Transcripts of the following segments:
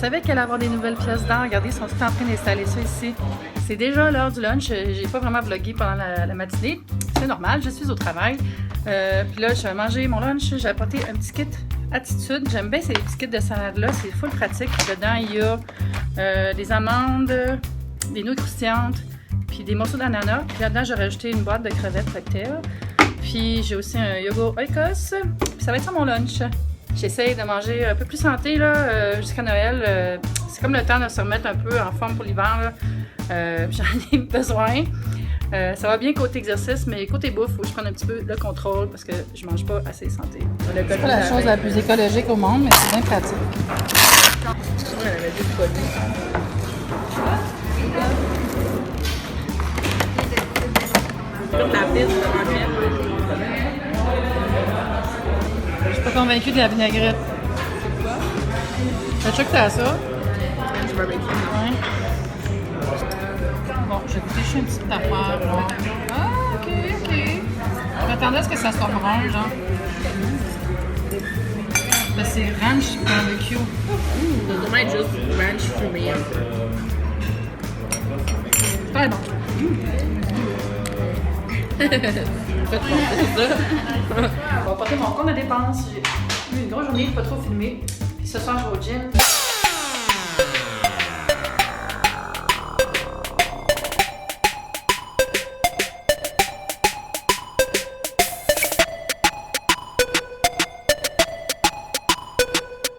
savais qu'elle allait avoir des nouvelles pièces d'art. Regardez, ils sont tous en train d'installer ça ici. C'est déjà l'heure du lunch. J'ai pas vraiment vlogué pendant la matinée. C'est normal, je suis au travail. Puis là, je vais manger mon lunch. J'ai apporté un petit kit Attitude. J'aime bien ces petits kits de salade-là. C'est full pratique. Dedans, il y a des amandes, des noix croustillantes, puis des morceaux d'ananas. Puis là-dedans, j'ai rajouté une boîte de crevettes cocktail. Puis j'ai aussi un yogourt Oikos. Puis ça va être ça mon lunch. J'essaye de manger un peu plus santé là, jusqu'à Noël. C'est comme le temps de se remettre un peu en forme pour l'hiver. J'en ai besoin. Ça va bien côté exercice, mais côté bouffe, il faut que je prenne un petit peu le contrôle parce que je mange pas assez santé. C'est pas la chose la plus écologique au monde, mais c'est bien pratique. Elle avait du produit. Comme la pizza Je suis pas convaincue de la vinaigrette. C'est sûr que t'as ça? du barbecue. Ouais. Bon, je vais goûter juste une petite affaire. Bon. Ah, ok. Je m'attendais à ce que ça soit brun, genre. Ben, c'est ranch barbecue. Ça doit être juste ranch fumé. Très bon. On va porter mon compte de dépenses. J'ai eu une grosse journée, pas trop filmé. Puis ce soir, je vais au gym.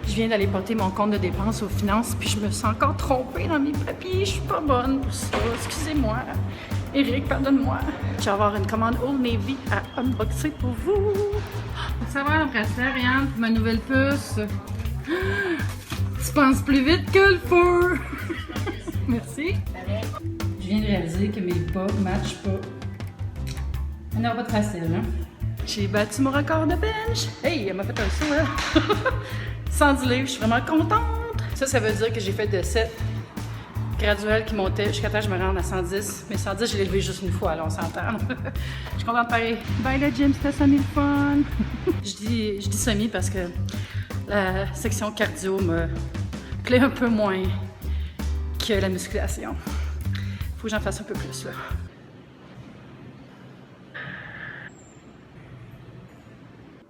Je viens d'aller porter mon compte de dépenses aux finances, puis je me sens encore trompée dans mes papiers. Je suis pas bonne pour ça. Excusez-moi. Eric, pardonne-moi. Je vais avoir une commande Old Navy à unboxer pour vous. Ça va, le bracelet, Ariane, pour ma nouvelle puce. Tu penses plus vite que le feu. Merci. Je viens de réaliser que mes bas ne matchent pas. On n'aura pas de facile, hein? J'ai battu mon record de bench. Hey, elle m'a fait un saut, là. 110 livres, je suis vraiment contente. Ça veut dire que j'ai fait de 7 graduels qui montaient jusqu'à temps que je me rende à 110. Mais 110, je l'ai levé juste une fois, là, on s'entend. Je suis contente pareil. Bye le gym, c'était semi-fun. je dis semi parce que la section cardio me plaît un peu moins que la musculation. Faut que j'en fasse un peu plus, là.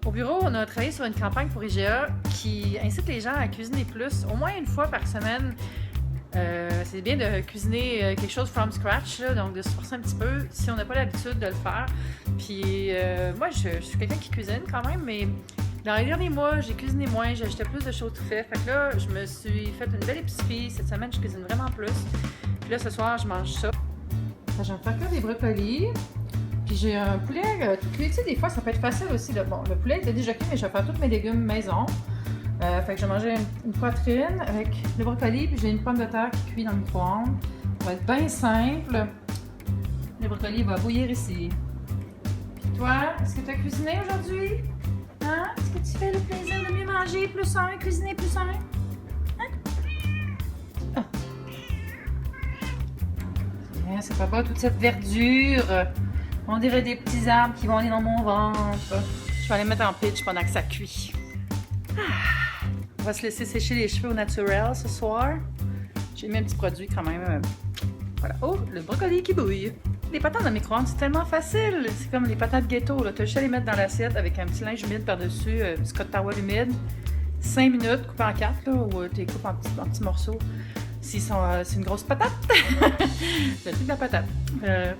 Au bureau, on a travaillé sur une campagne pour IGA qui incite les gens à cuisiner plus, au moins une fois par semaine. C'est bien de cuisiner quelque chose from scratch, là, donc de se forcer un petit peu si on n'a pas l'habitude de le faire. Puis moi, je suis quelqu'un qui cuisine quand même, mais dans les derniers mois, j'ai cuisiné moins, j'ai acheté plus de choses tout faites. Fait que là, je me suis fait une belle épicerie. Cette semaine, je cuisine vraiment plus. Puis là, ce soir, je mange ça. Je vais faire que des brocolis. Puis j'ai un poulet tout cuit. Tu sais, des fois, ça peut être facile aussi. Bon, le poulet était déjà cuit, mais je vais faire tous mes légumes maison. Fait que je vais manger une poitrine avec le brocoli, puis j'ai une pomme de terre qui cuit dans le micro-ondes. Ça va être bien simple. Le brocoli va bouillir ici. Puis toi, est-ce que tu as cuisiné aujourd'hui? Hein? Est-ce que tu fais le plaisir de mieux manger, plus sain, cuisiner plus sain? Hein? Ah. Bien, ça fait pas toute cette verdure. On dirait des petits arbres qui vont aller dans mon ventre. Je vais aller mettre en pitch pendant que ça cuit. On va se laisser sécher les cheveux au naturel ce soir. J'ai mis un petit produit quand même. Voilà. Oh, le brocoli qui bouille. Les patates dans le micro-ondes, c'est tellement facile. C'est comme les patates ghetto. Tu as juste à les mettre dans l'assiette avec un petit linge humide par-dessus, un Scott Towel humide. 5 minutes, coupé en 4, là, ou tu les coupes en petits morceaux. C'est une grosse patate. C'est le truc de la patate.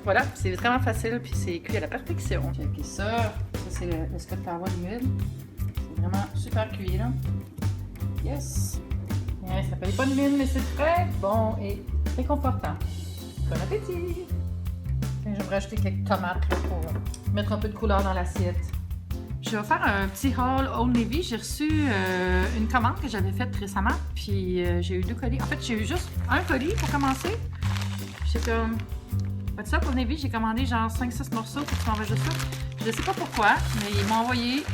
Voilà, c'est vraiment facile, puis c'est cuit à la perfection. J'ai pris ça. Ça, c'est le Scott Towel humide. C'est vraiment super cuit, là. Yes! Bien, ça fait pas de mine, mais c'est très bon et réconfortant. Bon appétit! Je vais rajouter quelques tomates là, pour mettre un peu de couleur dans l'assiette. Je vais faire un petit haul Old Navy. J'ai reçu une commande que j'avais faite récemment, puis j'ai eu 2 colis. En fait, j'ai eu juste un colis pour commencer. J'ai comme... Pas de ça, Old Navy, j'ai commandé genre 5-6 morceaux, puis tu m'envoies juste ça. Je sais pas pourquoi, mais ils m'ont envoyé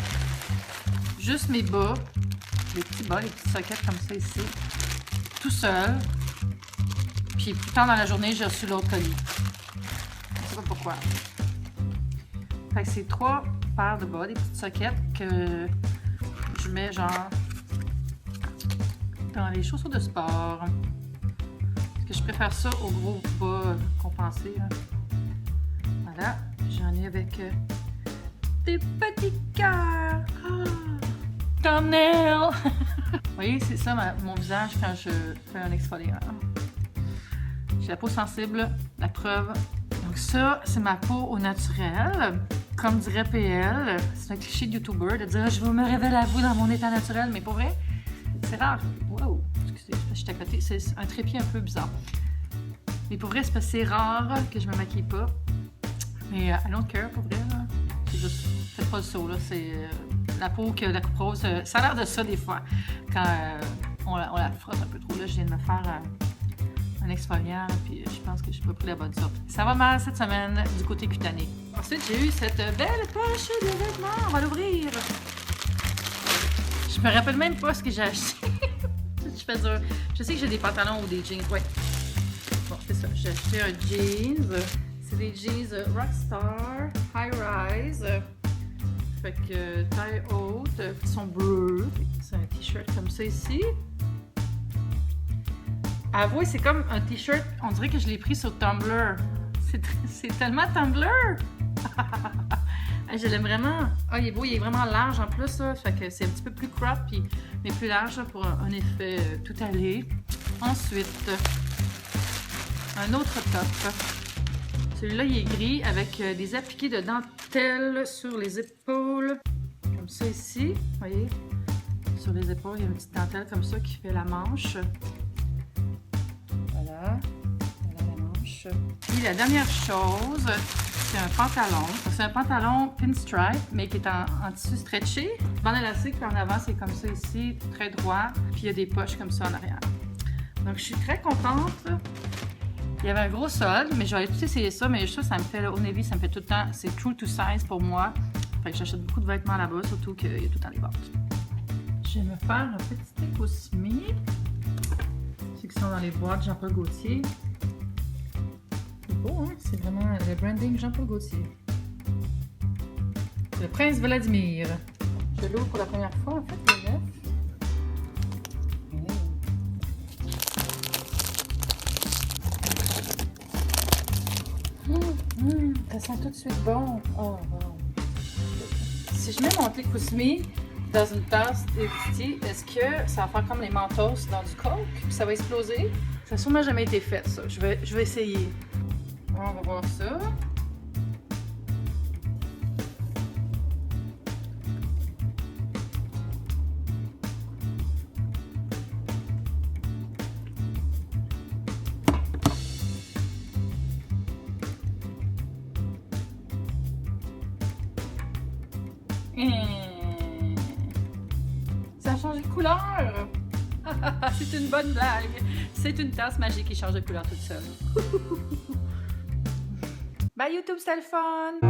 juste mes bas. Les petits bas, les petites sockets comme ça ici, tout seul. Puis plus tard dans la journée, j'ai reçu l'autre colis. Je sais pas pourquoi. Fait que c'est 3 paires de bas, des petites sockets que je mets genre dans les chaussures de sport. Parce que je préfère ça au gros bas compensé. Là. Voilà, j'en ai avec des petits cœurs. Ah! Thumbnail! Vous voyez, c'est ça mon visage quand je fais un exfoliant. J'ai la peau sensible, la preuve. Donc ça, c'est ma peau au naturel. Comme dirait PL, c'est un cliché de YouTuber de dire « Je me révèle à vous dans mon état naturel », mais pour vrai, c'est rare. Wow! Excusez, je suis à côté. C'est un trépied un peu bizarre. Mais pour vrai, c'est parce que c'est rare que je me maquille pas. Mais I don't care, pour vrai. Là. C'est juste, faites pas le saut, là. C'est la peau que la coupe rose. Ça a l'air de ça, des fois, quand on la frotte un peu trop. Là, je viens de me faire un exfoliant, puis je pense que je n'ai pas pris la bonne sorte. Ça va mal cette semaine du côté cutané. Ensuite, j'ai eu cette belle poche de vêtements. On va l'ouvrir. Je me rappelle même pas ce que j'ai acheté. Je fais dur. Je sais que j'ai des pantalons ou des jeans. Ouais. Bon, c'est ça. J'ai acheté un jeans. C'est des jeans Rockstar High Rise. Fait que taille haute. Ils sont bleus. C'est un t-shirt comme ça ici. Avouez, c'est comme un t-shirt. On dirait que je l'ai pris sur Tumblr. C'est tellement Tumblr! Je l'aime vraiment. Ah, il est beau, il est vraiment large en plus. Là. Fait que c'est un petit peu plus crop, mais plus large là, pour un effet tout allé. Ensuite, un autre top. Celui-là, il est gris avec des appliqués de dentelle sur les épaules. Comme ça ici. Vous voyez? Sur les épaules, il y a une petite dentelle comme ça qui fait la manche. Voilà. Voilà la manche. Puis la dernière chose, c'est un pantalon. C'est un pantalon pinstripe, mais qui est en tissu stretché. Bande élastique, puis en avant, c'est comme ça ici, très droit. Puis il y a des poches comme ça en arrière. Donc, je suis très contente. Il y avait un gros solde, mais j'aurais tout essayé ça, mais ça me fait, au Navy, ça me fait tout le temps, c'est true to size pour moi. Fait que j'achète beaucoup de vêtements là-bas, surtout qu'il y a tout le temps des bottes. Je vais me faire un petit écousmi. Ceux qui sont dans les boîtes Jean-Paul Gaultier. C'est beau, hein? C'est vraiment le branding Jean-Paul Gaultier. Le prince Vladimir. Je l'ouvre pour la première fois, en fait, le neuf. Ça sent tout de suite bon. Oh, wow. Si je mets mon Tecusmi dans une tasse d'éviti, est-ce que ça va faire comme les mentos dans du coke puis ça va exploser? Ça n'a sûrement jamais été fait, ça. Je vais essayer. On va voir ça. Ça a changé de couleur! C'est une bonne blague! C'est une tasse magique qui change de couleur toute seule. Bye YouTube, c'était le fun!